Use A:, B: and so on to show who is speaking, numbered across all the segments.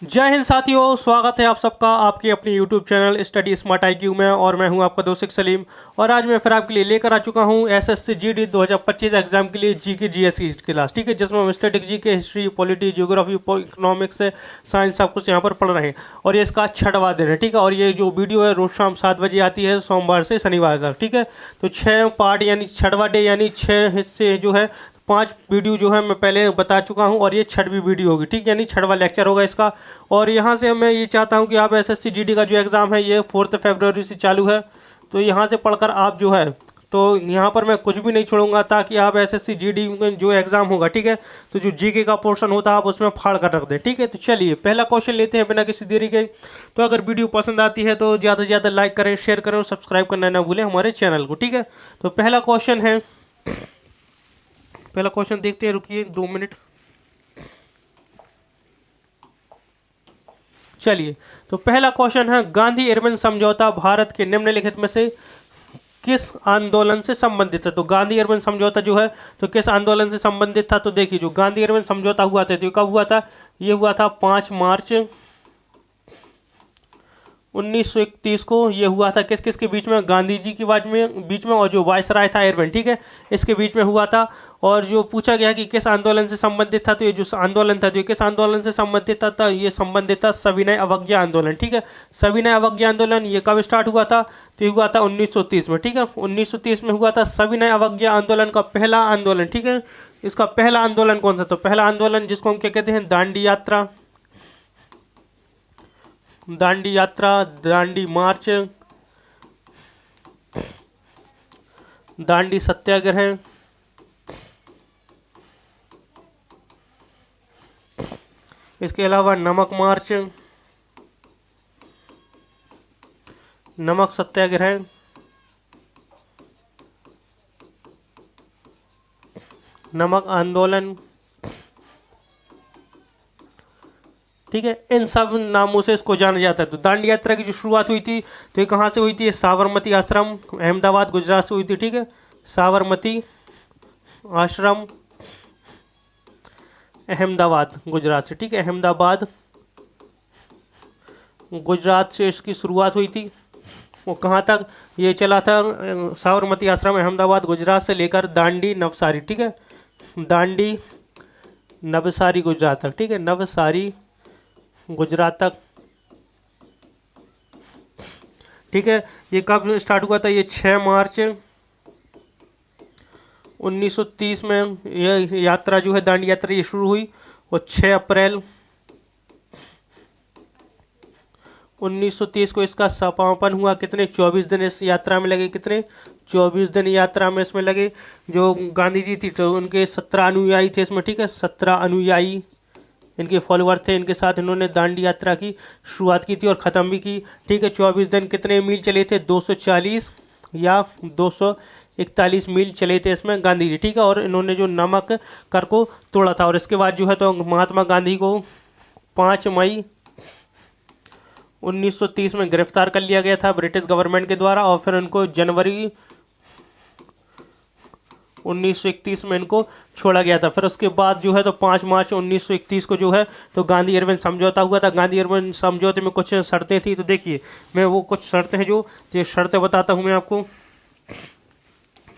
A: जय हिंद साथियों, स्वागत है आप सबका आपके अपने YouTube channel study smart IQ में। और मैं हूं आपका दोस्त सलीम। और आज मैं फिर आपके लिए लेकर आ चुका हूं SSC GD 2025 एग्जाम के लिए GK GS की क्लास, ठीक है, जिसमें हम static GK, history, polity, geography, economics, science सब कुछ यहाँ पर पढ़ रहे हैं। और ये इसका 6वां दिन है, ठीक है। और ये जो वीडियो है रोज शाम 7 बजे आती है, सोमवार से शनिवार तक, ठीक है। तो 6 पार्ट यानी 6वां डे यानी 6 हिस्से जो है 5 वीडियो जो है मैं पहले बता चुका हूं। और ये 6वीं वीडियो होगी, ठीक, यानी 6वां लेक्चर होगा इसका। और यहाँ से मैं ये चाहता हूं कि आप SSC GD का जो एग्ज़ाम है ये 4 फरवरी से चालू है, तो यहाँ से पढ़कर आप जो है तो यहाँ पर मैं कुछ भी नहीं छोड़ूंगा, ताकि आप SSC GD में जो एग्ज़ाम होगा, ठीक है, तो जो GK का पोर्शन होता है आप उसमें फाड़ कर रख दें, ठीक है। तो चलिए पहला क्वेश्चन लेते हैं बिना किसी देरी के। तो अगर वीडियो पसंद आती है तो ज़्यादा से ज़्यादा लाइक करें, शेयर करें और सब्सक्राइब करना ना भूलें हमारे चैनल को, ठीक है। तो पहला क्वेश्चन है, पहला क्वेश्चन देखते हैं, रुकिए 2 मिनट। चलिए, तो पहला क्वेश्चन है, गांधी इरविन समझौता भारत के निम्नलिखित में से किस आंदोलन से संबंधित है। तो गांधी इरविन समझौता जो है तो किस आंदोलन से संबंधित था। तो देखिए, जो गांधी इरविन समझौता हुआ था तो कब हुआ था, ये हुआ था 5 मार्च 1931 को। ये हुआ था किस किस के बीच में, गांधी जी के बीच में और जो वायसराय था इरविन, ठीक है, इसके बीच में हुआ था। और जो पूछा गया कि किस आंदोलन से संबंधित था, तो ये जो आंदोलन था जो किस आंदोलन से संबंधित था, ये संबंधित था सविनय अवज्ञा आंदोलन, ठीक है। सविनय अवज्ञा आंदोलन ये कब स्टार्ट हुआ था, तो ये हुआ था 1930 में, ठीक है। 1930 में हुआ था सविनय अवज्ञा आंदोलन का पहला आंदोलन, ठीक है। इसका पहला आंदोलन कौन सा, तो पहला आंदोलन जिसको हम क्या कहते हैं, दांडी यात्रा, दांडी यात्रा, दांडी मार्च, दांडी सत्याग्रह, इसके अलावा नमक मार्च, नमक सत्याग्रह, नमक आंदोलन, ठीक है। इन सब नामों से इसको जाना जाता है। तो दांडी यात्रा की जो शुरुआत हुई थी तो ये कहाँ से हुई थी, साबरमती आश्रम अहमदाबाद गुजरात से हुई थी, ठीक है। साबरमती आश्रम अहमदाबाद गुजरात से, ठीक है, अहमदाबाद गुजरात से इसकी शुरुआत हुई थी। वो कहाँ तक ये चला था, साबरमती आश्रम अहमदाबाद गुजरात से लेकर दांडी नवसारी, ठीक है, दांडी नवसारी गुजरात तक, ठीक है, नवसारी गुजरात तक, ठीक है। ये कब स्टार्ट हुआ था, ये 6 मार्च 1930 में यह यात्रा जो है दांडी यात्रा ये शुरू हुई। और 6 अप्रैल 1930 को इसका समापन हुआ। कितने 24 दिन इस यात्रा में लगे, कितने 24 दिन यात्रा में इसमें लगे। जो गांधी जी थी तो उनके 17 अनुयायी थे इसमें, ठीक है, 17 अनुयायी इनके फॉलोअर थे, इनके साथ इन्होंने दांडी यात्रा की शुरुआत की थी और ख़त्म भी की, ठीक है। 24 दिन कितने मील चले थे, 240 या 241 मील चले थे इसमें गांधी जी, ठीक है। और इन्होंने जो नमक कर को तोड़ा था। और इसके बाद जो है तो महात्मा गांधी को 5 मई 1930 में गिरफ्तार कर लिया गया था ब्रिटिश गवर्नमेंट के द्वारा। और फिर उनको जनवरी 1931 में इनको छोड़ा गया था। फिर उसके बाद जो है तो 5 मार्च 1931 को जो है तो गांधी इरविन समझौता हुआ था। गांधी इरविन समझौते में कुछ शर्तें थी, तो देखिए मैं वो कुछ शर्तें हैं जो ये शर्तें बताता हूँ मैं आपको।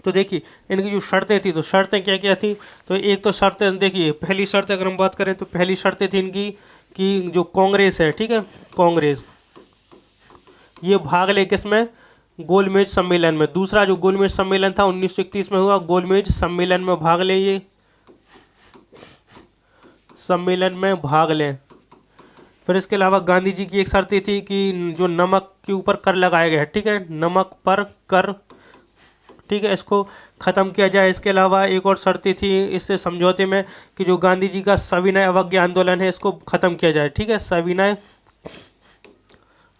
A: तो देखिए इनकी जो शर्तें थी, तो शर्तें क्या क्या थी, तो एक तो शर्तें देखिए, पहली शर्त अगर हम बात करें तो पहली शर्तें थी इनकी कि जो कांग्रेस है, ठीक है, कांग्रेस ये भाग ले किसमें, गोलमेज सम्मेलन में। दूसरा जो गोलमेज सम्मेलन था 1931 में हुआ, गोलमेज सम्मेलन में भाग ले, ये सम्मेलन में भाग लें। फिर इसके अलावा गांधी जी की एक शर्त थी कि जो नमक के ऊपर कर लगाया गया है, ठीक है, नमक पर कर, ठीक है, इसको ख़त्म किया जाए। इसके अलावा एक और शर्त थी इससे समझौते में कि जो गांधी जी का सविनय अवज्ञा आंदोलन है इसको ख़त्म किया जाए, ठीक है, सविनय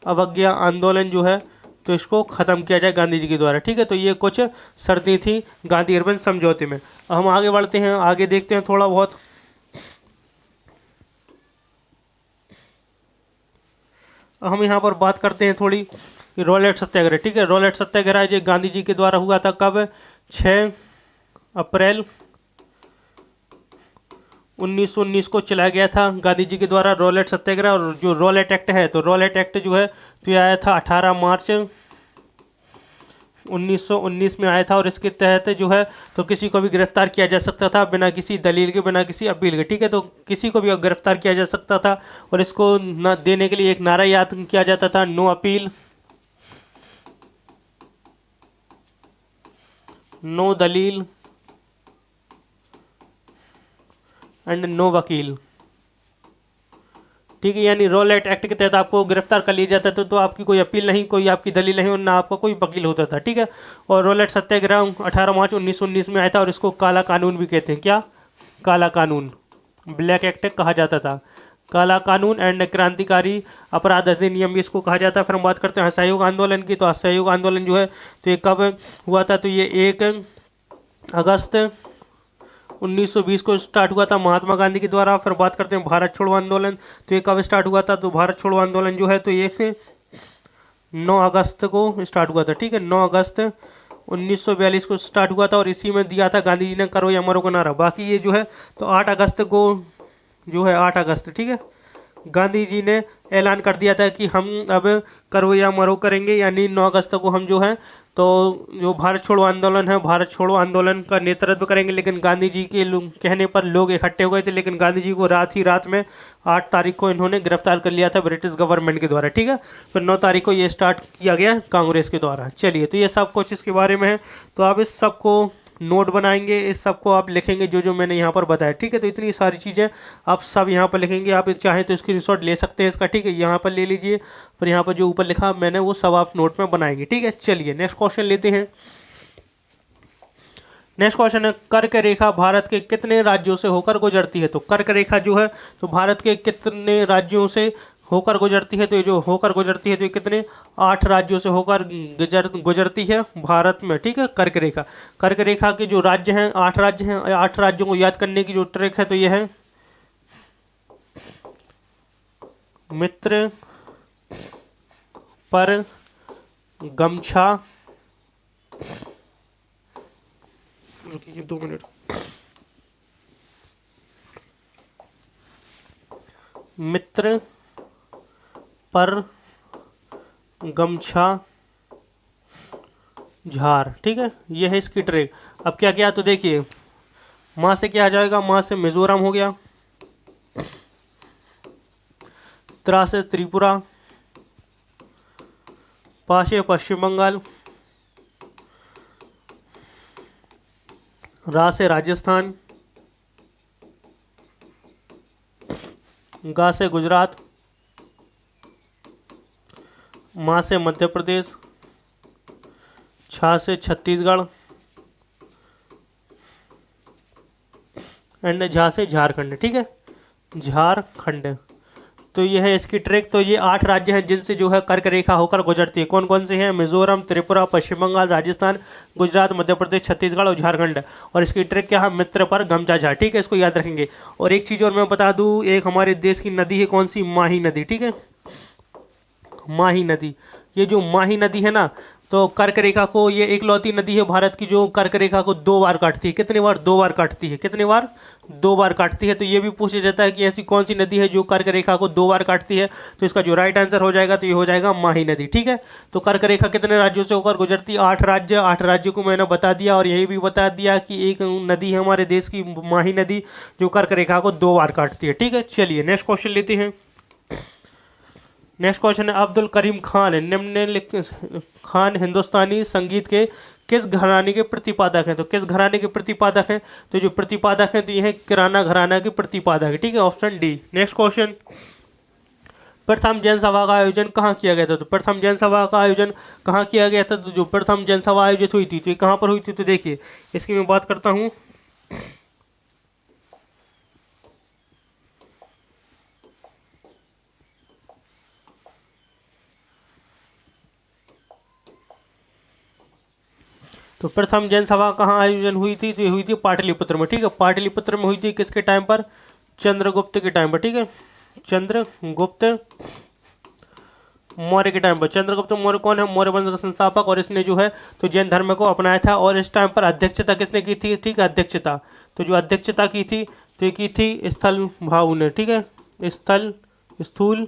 A: अवज्ञा आंदोलन जो है तो इसको ख़त्म किया जाए गांधी जी के द्वारा, ठीक है। तो ये कुछ शर्तें थी गांधी इरविन समझौते में। हम आगे बढ़ते हैं, आगे देखते हैं थोड़ा बहुत। हम यहाँ पर बात करते हैं थोड़ी रॉलेट सत्याग्रह, ठीक है। रॉलेट सत्याग्रह जो गांधी जी के द्वारा हुआ था कब, 6 अप्रैल 1919 को चलाया गया था गांधी जी के द्वारा रॉलेट सत्याग्रह। और जो रॉलेट एक्ट है, तो रॉलेट एक्ट जो है तो ये आया था 18 मार्च 1919 में आया था। और इसके तहत जो है तो किसी को भी गिरफ्तार किया जा सकता था बिना किसी दलील के, बिना किसी अपील के, ठीक है। तो किसी को भी गिरफ्तार किया जा सकता था और इसको न देने के लिए एक नारा याद किया जाता था, नो अपील, नो दलील एंड नो वकील, ठीक है। यानी रॉलेट एक्ट के तहत आपको गिरफ्तार कर लिया जाता था तो आपकी कोई अपील नहीं, कोई आपकी दलील नहीं और ना आपका कोई वकील होता था, ठीक है। और रॉलेट सत्याग्रह 18 मार्च 1919 में आया था और इसको काला कानून भी कहते हैं। क्या? काला कानून, ब्लैक एक्ट कहा जाता था। काला कानून एंड क्रांतिकारी अपराध अधिनियम भी इसको कहा जाता है। फिर हम बात करते हैं असहयोग आंदोलन की। तो असहयोग आंदोलन जो है तो ये कब हुआ था? तो ये 1 अगस्त 1920 को स्टार्ट हुआ था महात्मा गांधी के द्वारा। फिर बात करते हैं भारत छोड़ो आंदोलन। तो ये कब स्टार्ट हुआ था? तो भारत छोड़ो आंदोलन जो है तो ये 9 अगस्त को स्टार्ट हुआ था, ठीक है। 9 अगस्त 1942 को स्टार्ट हुआ था और इसी में दिया था गांधी जी ने करो या मरो का नारा। बाकी ये जो है तो 8 अगस्त को जो है 8 अगस्त, ठीक है, गांधी जी ने ऐलान कर दिया था कि हम अब करो या मरो करेंगे। यानी 9 अगस्त को हम जो है तो जो भारत छोड़ो आंदोलन है, भारत छोड़ो आंदोलन का नेतृत्व करेंगे। लेकिन गांधी जी के कहने पर लोग इकट्ठे हो गए थे, लेकिन गांधी जी को रात ही रात में 8 तारीख को इन्होंने गिरफ्तार कर लिया था ब्रिटिश गवर्नमेंट के द्वारा, ठीक है। फिर 9 तारीख को ये स्टार्ट किया गया कांग्रेस के द्वारा। चलिए, तो ये सब कुछ इसके बारे में है। तो आप इस सब को नोट बनाएंगे, इस सब को आप लिखेंगे जो जो मैंने यहाँ पर बताया, ठीक है। तो इतनी सारी चीज़ें आप सब यहाँ पर लिखेंगे। आप चाहें तो स्क्रीनशॉट ले सकते हैं इसका, ठीक है, यहाँ पर ले लीजिए। फिर यहाँ पर जो ऊपर लिखा मैंने वो सब आप नोट में बनाएंगे, ठीक है। चलिए नेक्स्ट क्वेश्चन लेते हैं। नेक्स्ट क्वेश्चन है, कर्क रेखा भारत के कितने राज्यों से होकर गुजरती है? तो कर्क रेखा जो है तो भारत के कितने राज्यों से होकर गुजरती है? तो ये जो होकर गुजरती है तो ये कितने? 8 राज्यों से होकर गुजरती है भारत में, ठीक है। कर्क रेखा, कर्क रेखा के जो राज्य हैं 8 राज्य हैं। 8 राज्यों को याद करने की जो ट्रिक है तो ये है मित्र, पर, गमछा, रुकिए 2 मिनट, मित्र, पर, गमछा, झार, ठीक है। ये है इसकी ट्रिक। अब क्या किया तो देखिए, माँ से क्या आ जाएगा? माँ से मिजोरम हो गया, त्रा से त्रिपुरा, पा से पश्चिम बंगाल, रा से राजस्थान, गा से गुजरात, माँ से मध्य प्रदेश, छा से छत्तीसगढ़ एंड झा से झारखंड, ठीक है, झारखंड। तो ये है इसकी ट्रिक। तो ये 8 राज्य हैं जिनसे जो है कर्क रेखा होकर गुजरती है। कौन कौन से हैं? मिजोरम, त्रिपुरा, पश्चिम बंगाल, राजस्थान, गुजरात, मध्य प्रदेश, छत्तीसगढ़ और झारखंड। और इसकी ट्रिक क्या है? मित्र, पर, गमछा, झार, ठीक है। इसको याद रखेंगे। और एक चीज़ और मैं बता दूँ, एक हमारे देश की नदी है, कौन सी? माही नदी, ठीक है, माही नदी। ये जो माही नदी है ना, तो कर्क रेखा को, ये एकलौती नदी है भारत की जो कर्क रेखा को 2 बार काटती है। कितने बार? 2 बार काटती है। कितने बार? 2 बार काटती है। तो ये भी पूछा जाता है कि ऐसी कौन सी नदी है जो कर्क रेखा को 2 बार काटती है? तो इसका जो राइट आंसर हो जाएगा तो ये हो जाएगा माही नदी, ठीक है। तो कर्क रेखा कितने राज्यों से होकर गुजरती है? 8 राज्य। 8 राज्यों को मैंने बता दिया और यही भी बता दिया कि एक नदी है हमारे देश की, माही नदी, जो कर्क रेखा को 2 बार काटती है, ठीक है। चलिए नेक्स्ट क्वेश्चन लेते हैं। नेक्स्ट क्वेश्चन है, अब्दुल करीम खान निम्नलिखित खान हिंदुस्तानी संगीत के किस घराने के प्रतिपादक हैं? तो किस घराने के प्रतिपादक हैं? तो जो प्रतिपादक हैं तो ये है किराना घराना के प्रतिपादक है, ठीक है, ऑप्शन डी। नेक्स्ट क्वेश्चन, प्रथम जनसभा का आयोजन कहाँ किया गया था? तो प्रथम जनसभा का आयोजन कहाँ किया गया था? तो जो प्रथम जनसभा आयोजित हुई थी तो ये कहाँ पर हुई थी? तो देखिए इसकी मैं बात करता हूँ। तो प्रथम जनसभा कहाँ आयोजन हुई थी? तो ये हुई थी पाटलिपुत्र में, ठीक है। पाटलिपुत्र में हुई थी किसके टाइम पर? चंद्रगुप्त के टाइम पर, ठीक है, चंद्रगुप्त मौर्य के टाइम पर। चंद्रगुप्त मौर्य कौन है? मौर्य वंश का संस्थापक, और इसने जो है तो जैन धर्म को अपनाया था। और इस टाइम पर अध्यक्षता किसने की थी? ठीक है, अध्यक्षता। तो जो अध्यक्षता की थी तो ये की थी स्थल भाऊ ने, ठीक है, स्थूल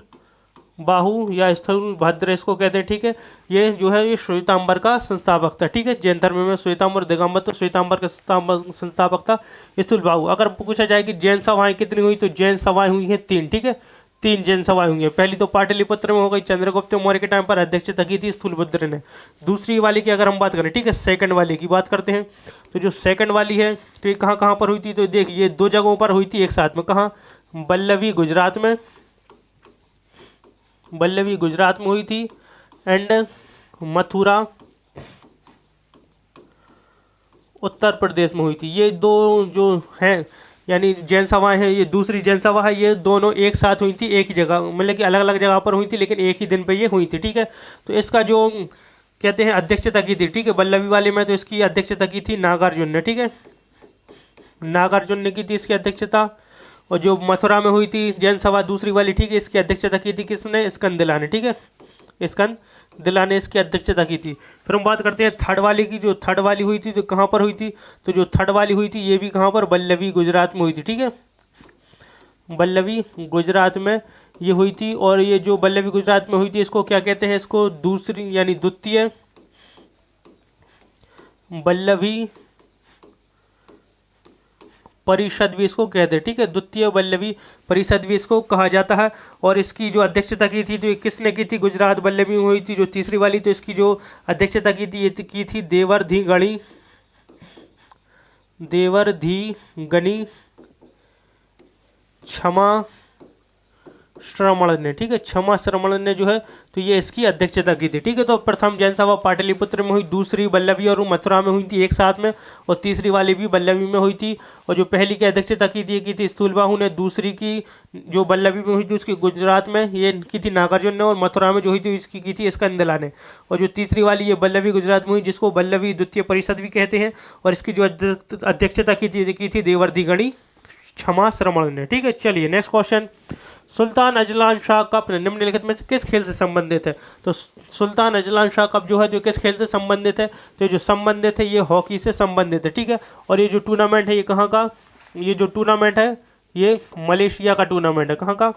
A: बाहु या स्थूल भद्र इसको कहते हैं, ठीक है। ये जो है ये श्वेतांबर का संस्थापक था, ठीक है। जैन धर्म में श्वेतांबर दिगंबर, तो श्वेतांबर का संस्थापक था स्थूल बाहु। अगर पूछा जाए कि जैन सभाएं कितनी हुई, तो जैन सभाएं हुई हैं 3, ठीक है, 3 जैन सभाएं हुई हैं। पहली तो पाटलिपुत्र में हो गई, चंद्रगुप्त मौर्य के टाइम पर अध्यक्षता की थी स्थूलभद्र ने। दूसरी वाली की अगर हम बात करें, ठीक है, सेकंड वाली की बात करते हैं, तो जो सेकंड वाली है तो ये कहाँ कहाँ पर हुई थी, तो देखिए ये 2 जगहों पर हुई थी एक साथ में। कहाँ? बल्लभी गुजरात में, बल्लभी गुजरात में हुई थी, एंड मथुरा उत्तर प्रदेश में हुई थी। ये 2 जो हैं यानी जैन सभाएं हैं, ये दूसरी जैन सभा है, ये दोनों एक साथ हुई थी, एक ही जगह, मतलब कि अलग अलग जगह पर हुई थी लेकिन एक ही दिन पे ये हुई थी, ठीक है। तो इसका जो कहते हैं अध्यक्षता की थी, ठीक है, बल्लभी वाले में तो इसकी अध्यक्षता की थी नागार्जुन ने, ठीक है, नागार्जुन ने की थी इसकी अध्यक्षता। और जो मथुरा में हुई थी जैन सभा दूसरी वाली, ठीक है, इसकी अध्यक्षता की थी किसने? स्कंदला ने, ठीक है, स्कंदला ने इसकी अध्यक्षता की थी। फिर हम बात करते हैं थर्ड वाली की। जो थर्ड वाली हुई थी तो कहाँ पर हुई थी, तो जो थर्ड वाली हुई थी ये भी कहाँ पर? बल्लभी गुजरात में हुई थी, ठीक है, बल्लभी गुजरात में ये हुई थी। और ये जो बल्लभी गुजरात में हुई थी इसको क्या कहते हैं? इसको दूसरी यानी द्वितीय बल्लभी परिषद भी इसको कहते हैं, ठीक है, द्वितीय बल्लभी परिषद भी इसको कहा जाता है। और इसकी जो अध्यक्षता की थी तो ये किसने की थी? गुजरात बल्लभी में हुई थी जो तीसरी वाली, तो इसकी जो अध्यक्षता की थी ये की थी देवर्धिगणी क्षमा श्रमण ने, ठीक है, क्षमा श्रमण ने जो है तो ये इसकी अध्यक्षता की थी, ठीक है। तो प्रथम जैन सभा पाटलिपुत्र में हुई, दूसरी बल्लभी और मथुरा में हुई थी एक साथ में, और तीसरी वाली भी बल्लभी में हुई थी। और जो पहली की अध्यक्षता की थी स्थूलबाहु ने, दूसरी की जो बल्लभी में हुई थी उसकी गुजरात में ये की थी नागार्जुन ने, और मथुरा में जो हुई थी इसकी की थी स्कंदला ने। और जो तीसरी वाली ये बल्लभी गुजरात में हुई जिसको बल्लभी द्वितीय परिषद भी कहते हैं, और इसकी जो अध्यक्षता की थी देवर्धिगणी क्षमा श्रमण ने, ठीक है। चलिए next question, Sultan Azlan Shah cup निम्नलिखित में से किस खेल से संबंधित है? तो सुल्तान अजलान शाह कप जो है जो किस खेल से संबंधित है? तो जो संबंधित है ये हॉकी से संबंधित है, ठीक है। और ये जो टूर्नामेंट है ये कहाँ का? ये जो टूर्नामेंट है ये मलेशिया का टूर्नामेंट है। कहाँ का?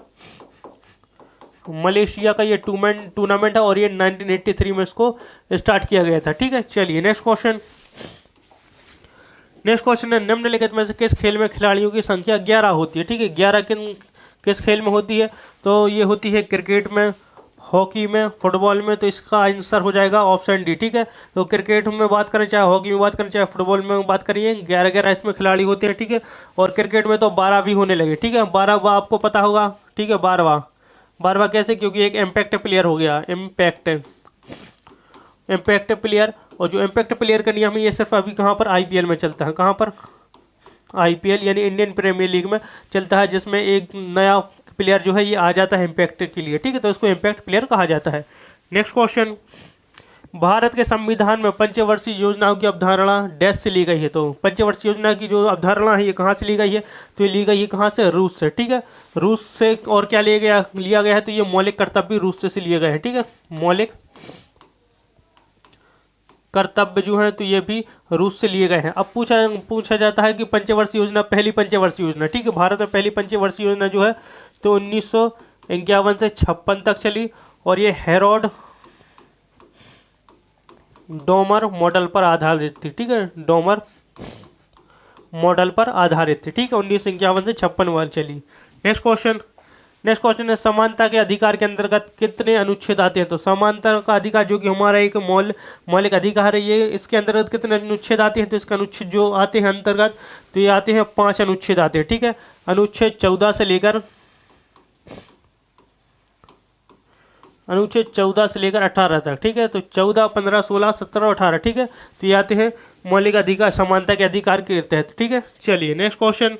A: मलेशिया का ये टूर्नामेंट है, और ये 1983 में इसको स्टार्ट किया गया था, ठीक है। चलिए नेक्स्ट क्वेश्चन, नेक्स्ट क्वेश्चन है निम्नलिखित में से किस खेल में खिलाड़ियों की संख्या 11 होती है? ठीक है, 11 किस खेल में होती है? तो ये होती है क्रिकेट में, हॉकी में, फुटबॉल में। तो इसका आंसर हो जाएगा ऑप्शन डी, ठीक है। तो क्रिकेट में बात करें, चाहे हॉकी में बात करें, चाहे फुटबॉल में बात करिए, 11-11 इसमें खिलाड़ी होते हैं, ठीक है। और क्रिकेट में तो 12 भी होने लगे, ठीक है, 12 आपको पता होगा, ठीक है। 12 कैसे? क्योंकि एक इम्पैक्ट प्लेयर हो गया, इम्पैक्ट प्लेयर। और जो इम्पैक्ट प्लेयर का नियम है ये सिर्फ अभी कहाँ पर? आईपीएल में चलता है। कहाँ पर? आईपीएल यानी इंडियन प्रीमियर लीग में चलता है, जिसमें एक नया प्लेयर जो है ये आ जाता है इम्पैक्ट के लिए, ठीक है। तो इसको इम्पैक्ट प्लेयर कहा जाता है। नेक्स्ट क्वेश्चन, भारत के संविधान में पंचवर्षीय योजनाओं की अवधारणा डैश से ली गई है? तो पंचवर्षीय योजना की जो अवधारणा है ये कहाँ से ली गई है? तो ये ली गई है कहाँ से? रूस से, ठीक है, रूस से। और क्या लिया गया है? तो ये मौलिक कर्तव्य रूस से लिए गए हैं, ठीक है, मौलिक कर्तव्य जो है तो ये भी रूस से लिए गए हैं। अब पूछा जाता है कि पंचवर्षीय योजना, पहली पंचवर्षीय योजना, ठीक है, भारत में पहली पंचवर्षीय योजना जो है तो 1951 से 56 तक चली, और ये हेरोड डोमर मॉडल पर आधारित थी, ठीक है, डोमर मॉडल पर आधारित थी, ठीक है, 1951 से 56 चली। नेक्स्ट क्वेश्चन है समानता के अधिकार के अंतर्गत कितने अनुच्छेद आते हैं? तो समानता का अधिकार जो कि हमारा एक मौलिक अधिकार है, ये इसके अंतर्गत कितने अनुच्छेद आते हैं? तो इसका अनुच्छेद जो आते हैं अंतर्गत तो ये आते हैं 5 अनुच्छेद आते हैं, ठीक है। अनुच्छेद 14 से लेकर 18 तक, ठीक है। तो 14, 15, 16, 17 और 18, ठीक है। तो ये आते हैं मौलिक अधिकार, समानता के अधिकार के तहत, ठीक है। चलिए नेक्स्ट क्वेश्चन,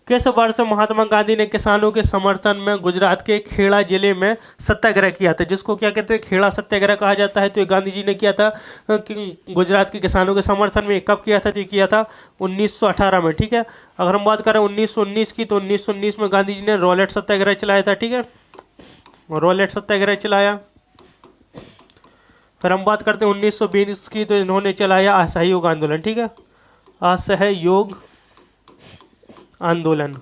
A: किस वर्ष महात्मा गांधी ने किसानों के समर्थन में गुजरात के खेड़ा जिले में सत्याग्रह किया था, जिसको क्या कहते हैं? खेड़ा सत्याग्रह कहा जाता है। तो ये गांधी जी ने किया था कि गुजरात के किसानों के समर्थन में। कब किया था? तो किया था 1918 में, ठीक है। अगर हम बात करें 1919 की, तो 1919 में गांधी जी ने रॉलेट सत्याग्रह चलाया था, ठीक है, रॉलेट सत्याग्रह चलाया। फिर हम बात करते हैं 1920 की, तो इन्होंने चलाया असहयोग आंदोलन, ठीक है, असहयोग आंदोलन।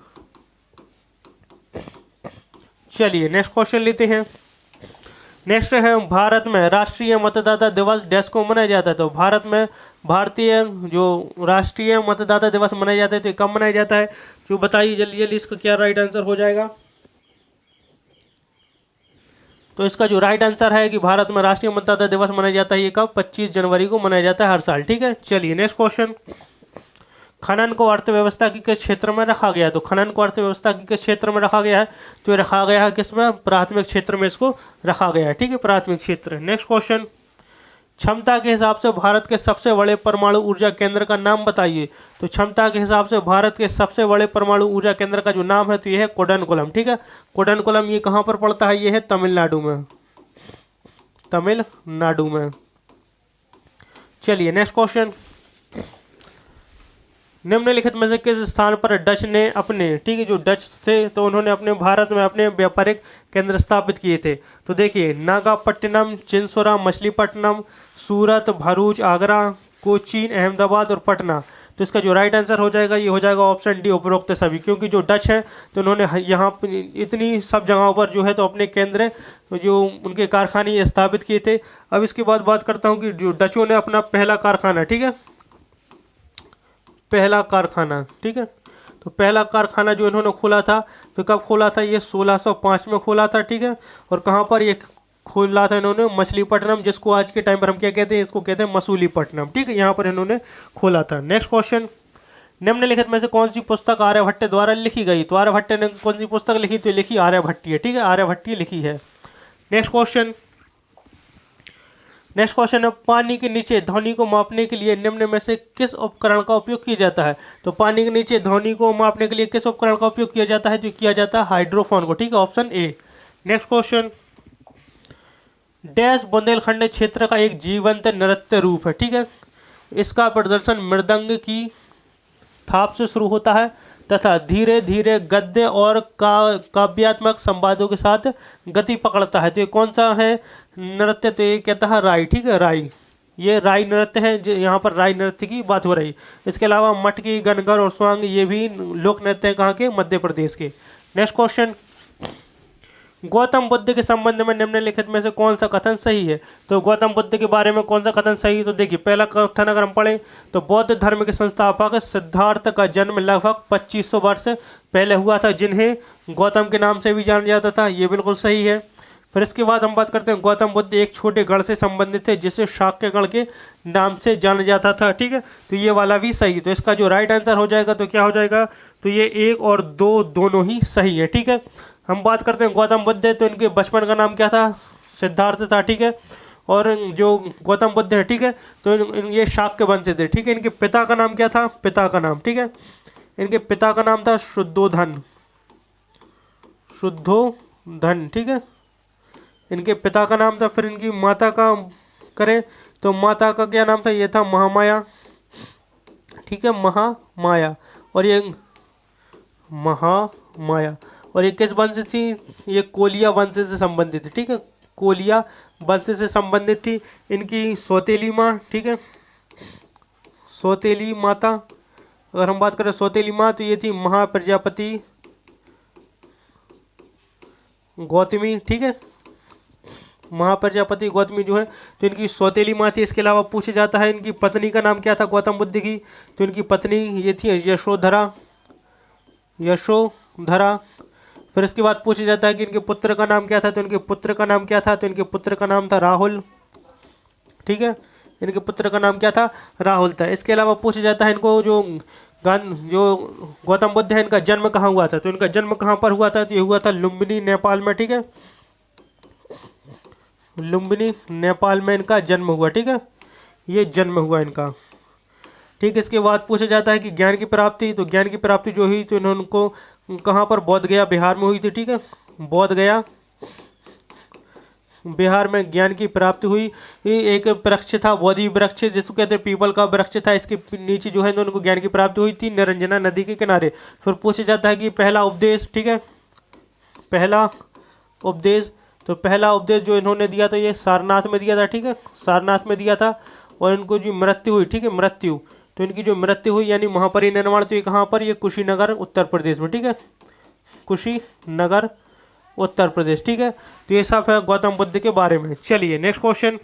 A: चलिए नेक्स्ट क्वेश्चन लेते हैं। नेक्स्ट है, भारत में राष्ट्रीय मतदाता दिवस डैश को मनाया जाता है। तो भारत में भारतीय जो राष्ट्रीय मतदाता दिवस मनाया जाता है तो कब मनाया जाता है, जो बताइए जल्दी जल्दी, इसका क्या राइट आंसर हो जाएगा। तो इसका जो राइट आंसर है कि भारत में राष्ट्रीय मतदाता दिवस मनाया जाता है, ये कब, 25 जनवरी को मनाया जाता है हर साल। ठीक है, चलिए नेक्स्ट क्वेश्चन। खनन को अर्थव्यवस्था की किस क्षेत्र में रखा गया है। तो खनन को अर्थव्यवस्था की किस क्षेत्र में रखा गया है, तो ये रखा गया है किसमें, प्राथमिक क्षेत्र में इसको रखा गया है। ठीक है, प्राथमिक क्षेत्र। नेक्स्ट क्वेश्चन, क्षमता के हिसाब से भारत के सबसे बड़े परमाणु ऊर्जा केंद्र का नाम बताइए। तो क्षमता के हिसाब से भारत के सबसे बड़े परमाणु ऊर्जा केंद्र का जो नाम है तो ये है कोडनकुलम। ठीक है, कोडनकुलम ये कहाँ पर पड़ता है, ये है तमिलनाडु में, तमिलनाडु में। चलिए नेक्स्ट क्वेश्चन, निम्नलिखित में से किस स्थान पर डच ने अपने, ठीक है, जो डच थे तो उन्होंने अपने भारत में अपने व्यापारिक केंद्र स्थापित किए थे। तो देखिए, नागापट्टिनम, चिंसोरा, मछलीपट्टनम, सूरत, भरूच, आगरा, कोचीन, अहमदाबाद और पटना। तो इसका जो राइट आंसर हो जाएगा ये हो जाएगा ऑप्शन डी, उपरोक्त सभी। क्योंकि जो डच हैं तो उन्होंने यहाँ इतनी सब जगहों पर जो है तो अपने केंद्र, जो उनके कारखाने स्थापित किए थे। अब इसके बाद बात करता हूँ कि जो डचों ने अपना पहला कारखाना, ठीक है, पहला कारखाना, ठीक है, तो पहला कारखाना जो इन्होंने खोला था तो कब खोला था, ये 1605 में खोला था। ठीक है, और कहाँ पर ये खोला था इन्होंने, मछलीपट्टनम, जिसको आज के टाइम पर हम क्या कहते हैं, इसको कहते हैं मसूलीपट्टनम। ठीक है, यहाँ पर इन्होंने खोला था। नेक्स्ट क्वेश्चन, निम्नलिखित में से कौन सी पुस्तक आर्यभट्ट द्वारा लिखी गई। तो आर्यभट्ट ने कौन सी पुस्तक लिखी, तो लिखी आर्यभट्टीय। ठीक है, आर्यभट्टीय लिखी है। नेक्स्ट क्वेश्चन, नेक्स्ट क्वेश्चन है, पानी के नीचे ध्वनि को मापने के लिए निम्न में से किस उपकरण का उपयोग किया जाता है। तो पानी के नीचे ध्वनि को मापने के लिए किस उपकरण का उपयोग किया जाता है, जो किया जाता है हाइड्रोफोन को। ठीक है, option A. Next question, dash Bundelkhand क्षेत्र का एक जीवंत नृत्य रूप है। ठीक है, इसका प्रदर्शन मृदंग की थाप से शुरू होता है तथा धीरे धीरे गद्य और काव्यात्मक संवादों के साथ गति पकड़ता है। तो ये कौन सा है नृत्य, तो ये कहता है राई। ठीक है, राई, ये राई नृत्य है, जो यहाँ पर राई नृत्य की बात हो रही। इसके अलावा मटकी, गनगर और स्वांग ये भी लोक नृत्य हैं, कहाँ के, मध्य प्रदेश के। नेक्स्ट क्वेश्चन, गौतम बुद्ध के संबंध में निम्नलिखित में से कौन सा कथन सही है। तो गौतम बुद्ध के बारे में कौन सा कथन सही है, तो देखिए, पहला कथन अगर हम पढ़ें तो बौद्ध धर्म के संस्थापक सिद्धार्थ का जन्म लगभग 2500 वर्ष पहले हुआ था, जिन्हें गौतम के नाम से भी जाना जाता था। ये बिल्कुल सही है। फिर इसके बाद हम बात करते हैं, गौतम बुद्ध एक छोटे गढ़ से संबंधित थे जिसे शाक्यगढ़ के नाम से जाना जाता था। ठीक है, तो ये वाला भी सही। तो इसका जो राइट आंसर हो जाएगा तो क्या हो जाएगा, तो ये 1 और 2 दोनों ही सही है। ठीक है, हम बात करते हैं गौतम बुद्ध, तो इनके बचपन का नाम क्या था, सिद्धार्थ था। ठीक है, और जो गौतम बुद्ध है, ठीक है, तो ये शाक्य वंश से थे। ठीक है, इनके पिता का नाम क्या था, पिता का नाम, ठीक है, इनके पिता का नाम था शुद्धोधन, शुद्धोधन। ठीक है, इनके पिता का नाम था। फिर इनकी माता का करें तो माता का क्या नाम था, ये था महामाया। ठीक है, महामाया, और ये महामाया, और ये किस वंश थी, ये कोलिया वंश से संबंधित थी। ठीक है, कोलिया वंश से संबंधित थी। इनकी सौतेली माँ, ठीक है, सौतेली माता, अगर हम बात करें सौतेली माँ तो ये थी महाप्रजापति गौतमी। ठीक है, महाप्रजापति गौतमी जो है तो इनकी सौतेली माँ थी। इसके अलावा पूछा जाता है इनकी पत्नी का नाम क्या था गौतम बुद्ध की, तो इनकी पत्नी ये थी यशोधरा, यशोधरा। फिर इसके बाद पूछा जाता है कि इनके पुत्र का नाम क्या था, तो इनके पुत्र का नाम क्या था, तो इनके पुत्र का नाम था राहुल। ठीक है, इनके पुत्र का नाम क्या था, राहुल था। इसके अलावा पूछा जाता है इनको जो गौतम बुद्ध है, इनका जन्म कहाँ हुआ था, तो इनका जन्म कहाँ पर हुआ था, तो ये हुआ था लुम्बिनी, नेपाल में। ठीक है, लुम्बिनी, नेपाल में इनका जन्म हुआ। ठीक है, ये जन्म हुआ इनका। ठीक, इसके बाद पूछा जाता है कि ज्ञान की प्राप्ति, तो ज्ञान की प्राप्ति जो हुई तो इन्होंने को कहाँ पर, बोध गया, बिहार में हुई थी। ठीक है, बोध गया, बिहार में ज्ञान की प्राप्ति हुई। एक वृक्ष था बोधि वृक्ष, जिसको कहते हैं पीपल का वृक्ष था, इसके नीचे जो है उनको ज्ञान की प्राप्ति हुई थी निरंजना नदी के किनारे। फिर पूछा जाता है कि पहला उपदेश, ठीक है, पहला उपदेश, तो पहला उपदेश जो इन्होंने दिया था ये सारनाथ में दिया था। ठीक है, सारनाथ में दिया था। और इनको जो मृत्यु हुई, ठीक है, मृत्यु, तो इनकी जो मृत्यु हुई यानी महापरिनिर्वाण, तो ये कहाँ पर, ये कुशीनगर उत्तर प्रदेश में, ठीक है, कुशीनगर उत्तर प्रदेश, ठीक है। तो ये सब है गौतम बुद्ध के बारे में। चलिए नेक्स्ट क्वेश्चन,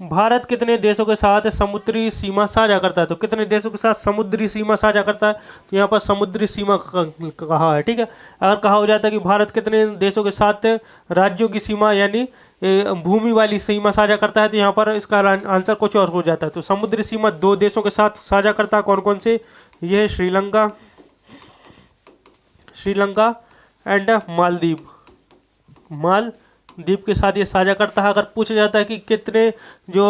A: भारत कितने देशों के साथ समुद्री सीमा साझा करता है? तो कितने देशों के साथ समुद्री सीमा साझा करता है? तो यहाँ पर समुद्री सीमा कहा है, ठीक है। अगर कहा हो जाता है कि भारत कितने देशों के साथ राज्यों की सीमा यानी भूमि वाली सीमा साझा करता है, तो यहाँ पर इसका आंसर कुछ और हो जाता है। तो समुद्री सीमा 2 देशों के साथ साझा करता है, कौन कौन से? ये है श्रीलंका एंड मालदीव के साथ ये साझा करता है। अगर पूछा जाता है कि कितने जो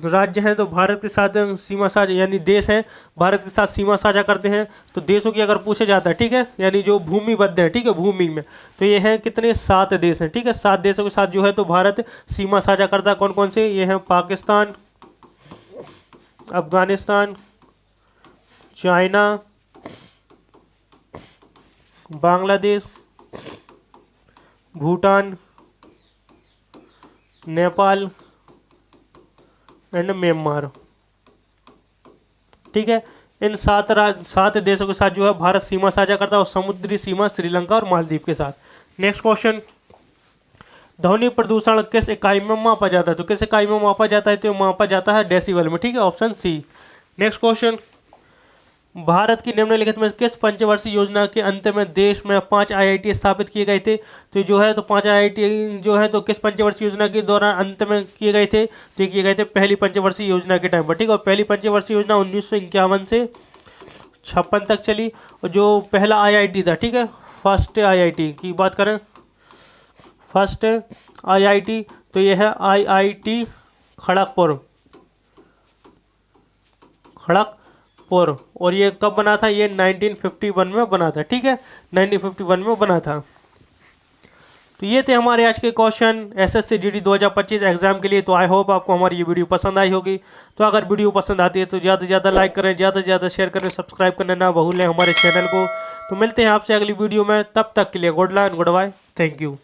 A: राज्य हैं तो भारत के साथ सीमा साझा यानी देश हैं भारत के साथ सीमा साझा करते हैं, तो देशों की अगर पूछा जाता है, ठीक है, यानी जो भूमिबद्ध है, ठीक है, भूमि में, तो ये हैं कितने, 7 देश हैं, ठीक है। 7 देशों के साथ जो है तो भारत सीमा साझा करता है। कौन कौन से? ये हैं Pakistan, Afghanistan, China, Bangladesh, Bhutan, Nepal and Myanmar, ठीक है। इन 7 देशों के साथ जो है भारत सीमा साझा करता है, और समुद्री सीमा श्रीलंका और मालदीव के साथ। नेक्स्ट क्वेश्चन, ध्वनि प्रदूषण किस इकाई में मापा जाता है? तो किस इकाई में मापा जाता है? तो मापा जाता है डेसिबल में, ठीक है, ऑप्शन सी। नेक्स्ट क्वेश्चन, भारत की निम्नलिखित में किस पंचवर्षीय योजना के अंत में देश में 5 IIT स्थापित किए गए थे? तो जो है तो 5 IIT जो है तो किस पंचवर्षीय योजना के दौरान अंत में किए गए थे? तो ये किए गए थे पहली पंचवर्षीय योजना के टाइम पर, ठीक है। और पहली पंचवर्षीय योजना 1951 से 56 तक चली, और जो पहला IIT था, ठीक है, फर्स्ट IIT की बात करें, फर्स्ट IIT तो ये है IIT खड़गपुर, और ये कब बना था? ये 1951 में बना था, ठीक है, 1951 में बना था। तो ये थे हमारे आज के क्वेश्चन SSC GD 2025 एग्जाम के लिए। तो आई होप आपको हमारी ये वीडियो पसंद आई होगी। तो अगर वीडियो पसंद आती है तो ज़्यादा से ज़्यादा लाइक करें, ज़्यादा से ज़्यादा शेयर करें, सब्सक्राइब करना ना भूलें हमारे चैनल को। तो मिलते हैं आपसे अगली वीडियो में, तब तक के लिए good luck, goodbye, thank you.